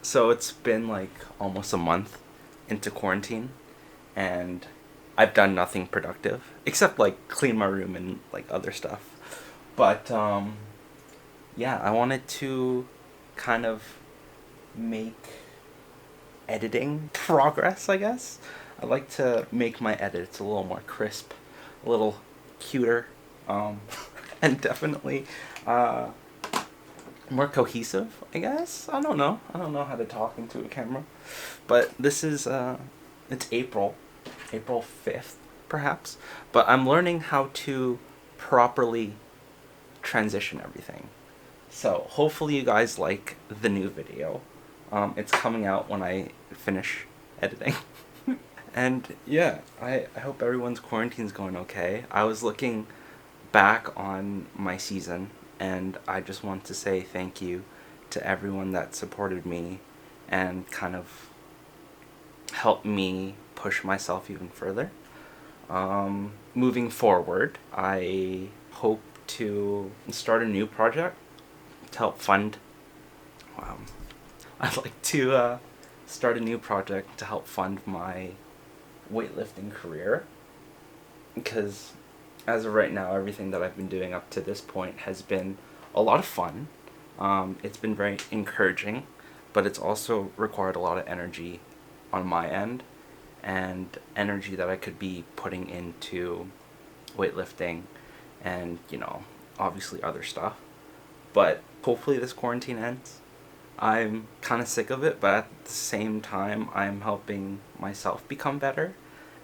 So it's been like almost a month into quarantine, and I've done nothing productive except like clean my room and like other stuff. But yeah, I wanted to kind of make editing progress, I guess. I like to make my edits a little more crisp, a little cuter, um, and definitely uh, more cohesive, I guess. I don't know. I don't know how to talk into a camera. But this is, it's April 5th, perhaps. But I'm learning how to properly transition everything. So hopefully you guys like the new video. It's coming out when I finish editing. And yeah, I hope everyone's quarantine's going okay. I was looking back on my season, and I just want to say thank you to everyone that supported me and kind of helped me push myself even further. Moving forward, I hope to start a new project to help fund. Um, I'd like to start a new project to help fund my weightlifting career, because as of right now, everything that I've been doing up to this point has been a lot of fun. It's been very encouraging, but it's also required a lot of energy on my end, and energy that I could be putting into weightlifting and, obviously other stuff. But hopefully this quarantine ends. I'm kind of sick of it, but at the same time, I'm helping myself become better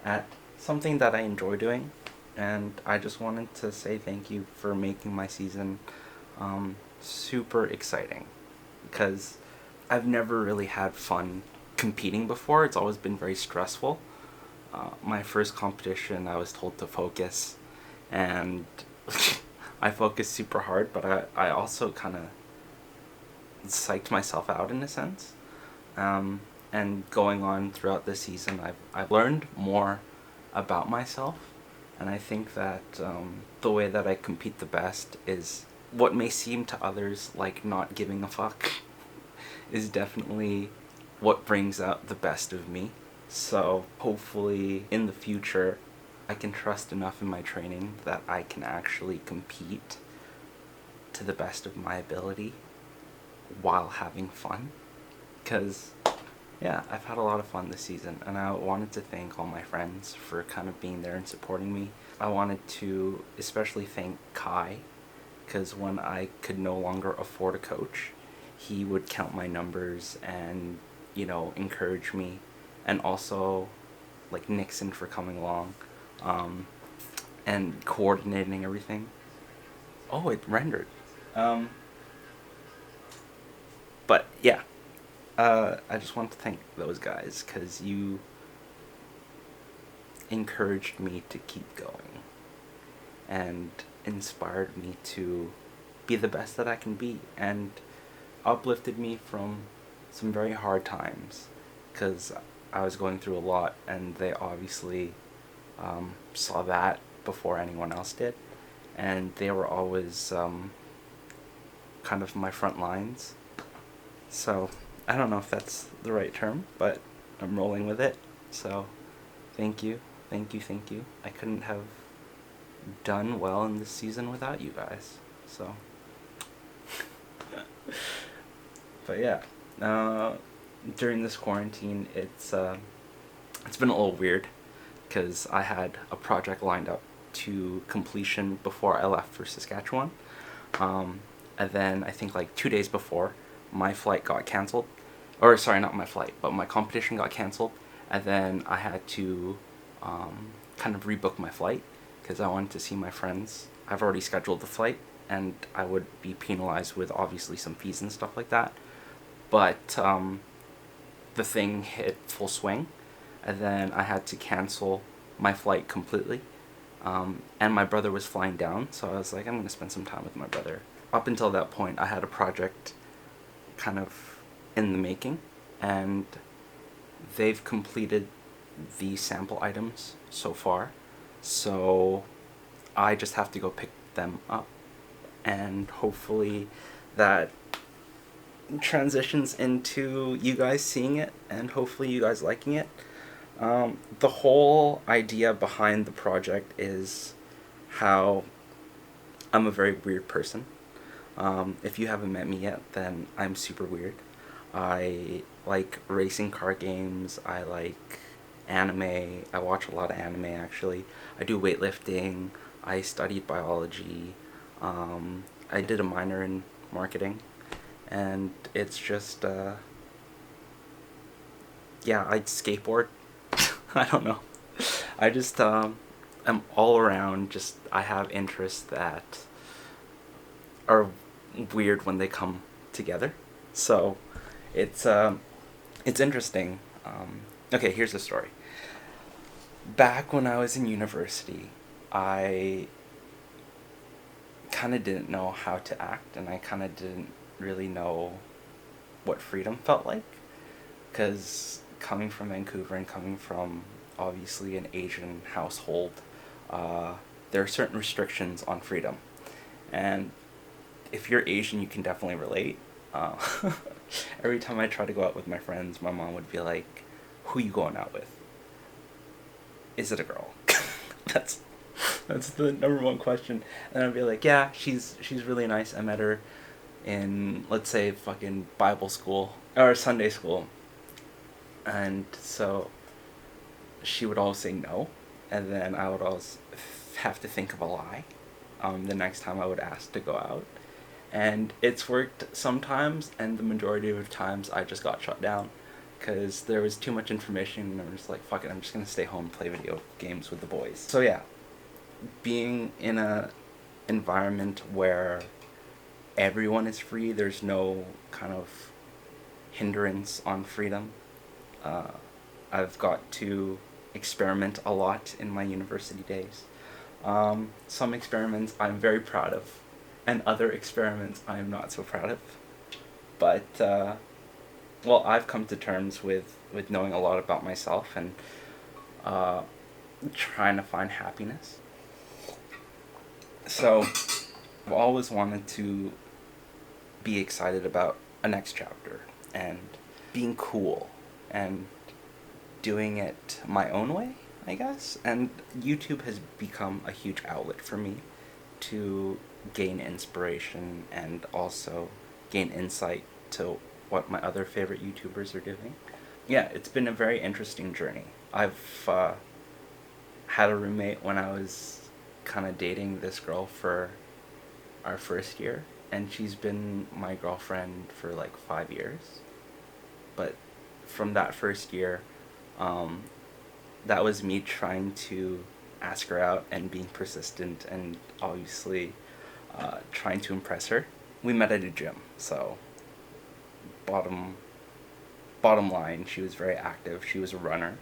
at something that I enjoy doing. And I just wanted to say thank you for making my season super exciting, because I've never really had fun competing before. It's always been very stressful. My first competition, I was told to focus, and I focused super hard, but I also kind of psyched myself out in a sense. And going on throughout the season, I've learned more about myself, and I think that the way that I compete the best is what may seem to others like not giving a fuck is definitely what brings out the best of me. So hopefully in the future, I can trust enough in my training that I can actually compete to the best of my ability while having fun. Because, yeah, I've had a lot of fun this season, and I wanted to thank all my friends for kind of being there and supporting me. I wanted to especially thank Kai, because when I could no longer afford a coach, he would count my numbers and, encourage me. And also, like, Nixon for coming along and coordinating everything. Oh, it rendered. Um, but yeah, I just want to thank those guys, because you encouraged me to keep going and inspired me to be the best that I can be, and uplifted me from some very hard times, because I was going through a lot, and they obviously saw that before anyone else did, and they were always kind of my front lines. So I don't know if that's the right term, but I'm rolling with it. So thank you, thank you, thank you. I couldn't have done well in this season without you guys. So, but yeah, uh, during this quarantine, it's been a little weird, because I had a project lined up to completion before I left for Saskatchewan. And then I think like 2 days before, my flight got canceled. Or sorry, not my flight, but my competition got canceled. And then I had to kind of rebook my flight, because I wanted to see my friends. I've already scheduled the flight, and I would be penalized with obviously some fees and stuff like that. But the thing hit full swing, and then I had to cancel my flight completely. And my brother was flying down, so I was like, I'm going to spend some time with my brother. Up until that point, I had a project kind of in the making, and they've completed the sample items so far. So I just have to go pick them up, and hopefully that transitions into you guys seeing it and hopefully you guys liking it. The whole idea behind the project is how I'm a very weird person. If you haven't met me yet, then I'm super weird. I like racing car games. I like anime. I watch a lot of anime actually. I do weightlifting. I studied biology. I did a minor in marketing. And it's just, yeah, I skateboard. I don't know. I just, I'm all around, just, I have interests that are weird when they come together. So, it's, it's interesting. Okay, here's the story. Back when I was in university, I kind of didn't know how to act, and I kind of didn't really know what freedom felt like. Because coming from Vancouver and coming from obviously an Asian household, there are certain restrictions on freedom. And if you're Asian, you can definitely relate. Uh, every time I try to go out with my friends, my mom would be like, "Who you going out with? Is it a girl?" that's that's the number one question. And I'd be like, "Yeah, she's really nice. I met her in, let's say, fucking Bible school or Sunday school." And so she would always say no, and then I would always have to think of a lie the next time I would ask to go out. And it's worked sometimes, and the majority of times I just got shut down because there was too much information, and I'm just like, fuck it, I'm just gonna stay home and play video games with the boys. So yeah, being in a environment where everyone is free, there's no kind of hindrance on freedom. I've got to experiment a lot in my university days. Some experiments I'm very proud of, and other experiments I'm not so proud of. But, well, I've come to terms with knowing a lot about myself and trying to find happiness. So, I've always wanted to be excited about a next chapter and being cool and doing it my own way, I guess. And YouTube has become a huge outlet for me to gain inspiration and also gain insight to what my other favorite YouTubers are doing. Yeah, it's been a very interesting journey. I've had a roommate when I was kind of dating this girl for our first year, and she's been my girlfriend for like 5 years. But from that first year, that was me trying to ask her out and being persistent and obviously trying to impress her. We met at a gym, so bottom line, she was very active. She was a runner,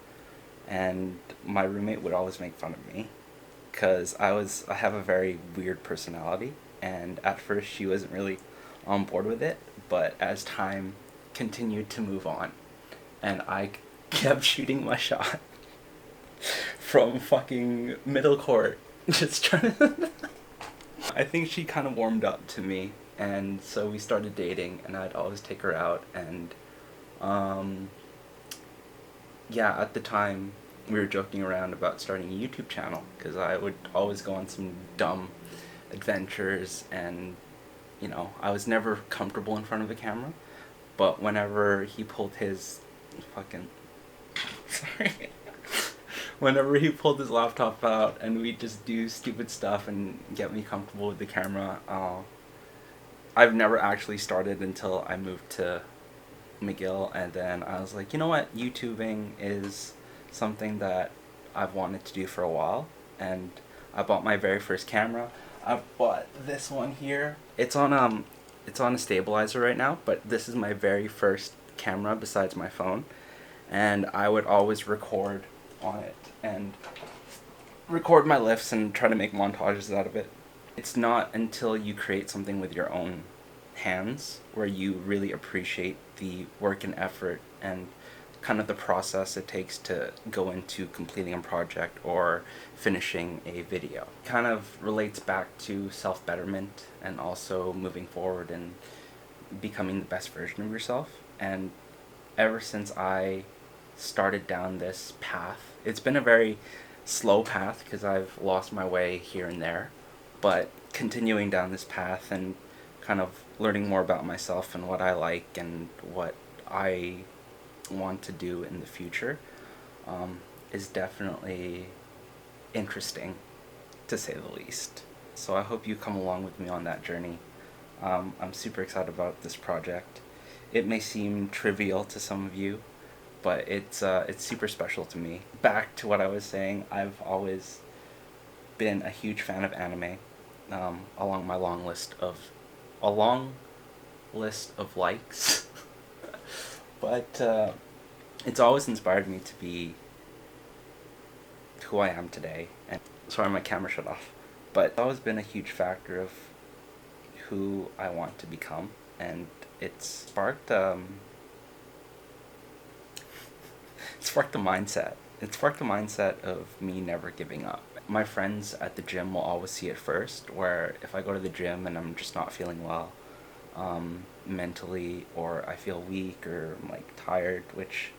and my roommate would always make fun of me because I have a very weird personality, and at first she wasn't really on board with it, but as time continued to move on, and I kept shooting my shot from fucking middle court, just trying to. I think she kind of warmed up to me, and so we started dating, and I'd always take her out, and yeah, at the time we were joking around about starting a YouTube channel because I would always go on some dumb adventures, and you know, I was never comfortable in front of a camera, but whenever he pulled his fucking sorry. Whenever he pulled his laptop out and we just do stupid stuff and get me comfortable with the camera, I've never actually started until I moved to McGill, and then I was like, you know what, YouTubing is something that I've wanted to do for a while, and I bought my very first camera. I bought this one here. It's on a stabilizer right now, but this is my very first camera besides my phone, and I would always record on it and record my lifts and try to make montages out of it. It's not until you create something with your own hands where you really appreciate the work and effort and kind of the process it takes to go into completing a project or finishing a video. Kind of relates back to self-betterment and also moving forward and becoming the best version of yourself. And ever since I started down this path, it's been a very slow path because I've lost my way here and there, but continuing down this path and kind of learning more about myself and what I like and what I want to do in the future is definitely interesting, to say the least. So I hope you come along with me on that journey. I'm super excited about this project. It may seem trivial to some of you, but it's super special to me. Back to what I was saying, I've always been a huge fan of anime. Along my long list of likes, but it's always inspired me to be who I am today. And sorry, my camera shut off. But it's always been a huge factor of who I want to become, and it's sparked it sparked a mindset. It sparked a mindset of me never giving up. My friends at the gym will always see it first, where if I go to the gym and I'm just not feeling well mentally, or I feel weak or I'm like tired, which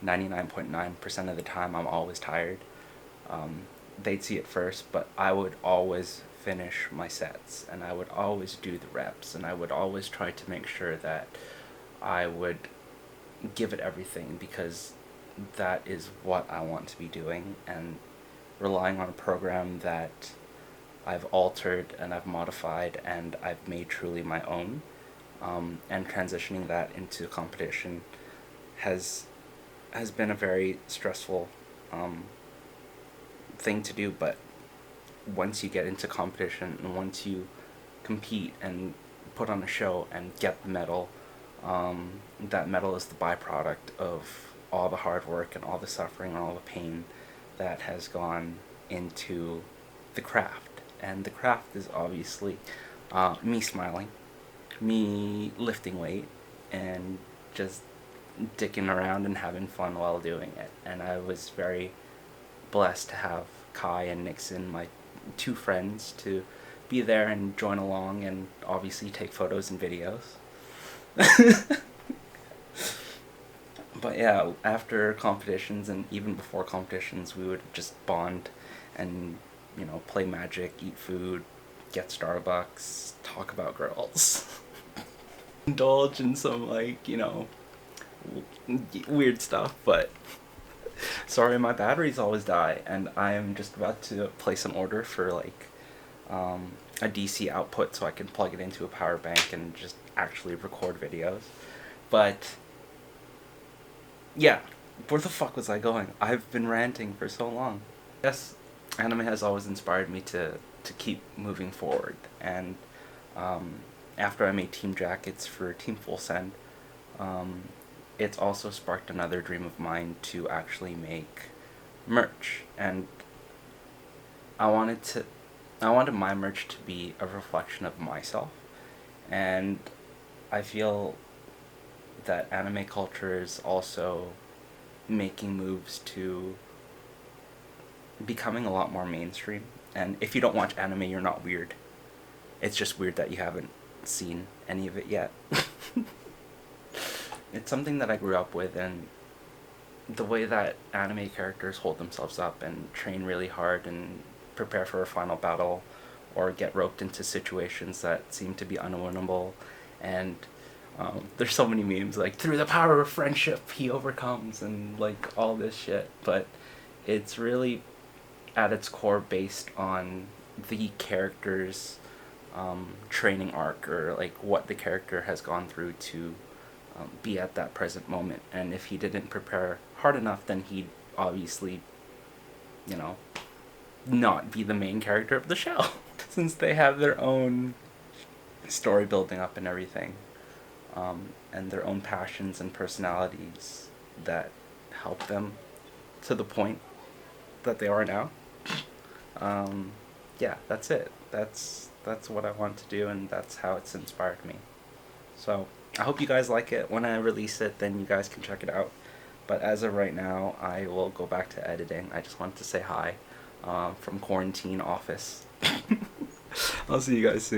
99.9% of the time I'm always tired, they'd see it first, but I would always finish my sets and I would always do the reps and I would always try to make sure that I would give it everything, because that is what I want to be doing, and relying on a program that I've altered and I've modified and I've made truly my own, and transitioning that into competition has been a very stressful thing to do. But once you get into competition and once you compete and put on a show and get the medal, that medal is the byproduct of all the hard work and all the suffering and all the pain that has gone into the craft. And the craft is obviously me smiling, me lifting weight, and just dicking around and having fun while doing it. And I was very blessed to have Kai and Nixon, my two friends, to be there and join along and obviously take photos and videos. But yeah, after competitions and even before competitions, we would just bond and, play Magic, eat food, get Starbucks, talk about girls. Indulge in some, weird stuff, but sorry, my batteries always die, and I'm just about to place an order for, a DC output so I can plug it into a power bank and just actually record videos. But yeah, where the fuck was I going? I've been ranting for so long. Yes, anime has always inspired me to keep moving forward, and after I made Team Jackets for Team Full Send, it's also sparked another dream of mine to actually make merch, and I wanted my merch to be a reflection of myself, and I feel that anime culture is also making moves to becoming a lot more mainstream. And if you don't watch anime, you're not weird. It's just weird that you haven't seen any of it yet. It's something that I grew up with, and the way that anime characters hold themselves up and train really hard and prepare for a final battle or get roped into situations that seem to be unwinnable, and there's so many memes like through the power of friendship he overcomes and all this shit, but it's really at its core based on the character's training arc, or what the character has gone through to be at that present moment. And if he didn't prepare hard enough, then he'd obviously not be the main character of the show since they have their own story building up and everything, and their own passions and personalities that help them to the point that they are now. Yeah, that's it. That's what I want to do, and that's how it's inspired me. So I hope you guys like it. When I release it, then you guys can check it out. But as of right now, I will go back to editing. I just wanted to say hi from quarantine office. I'll see you guys soon.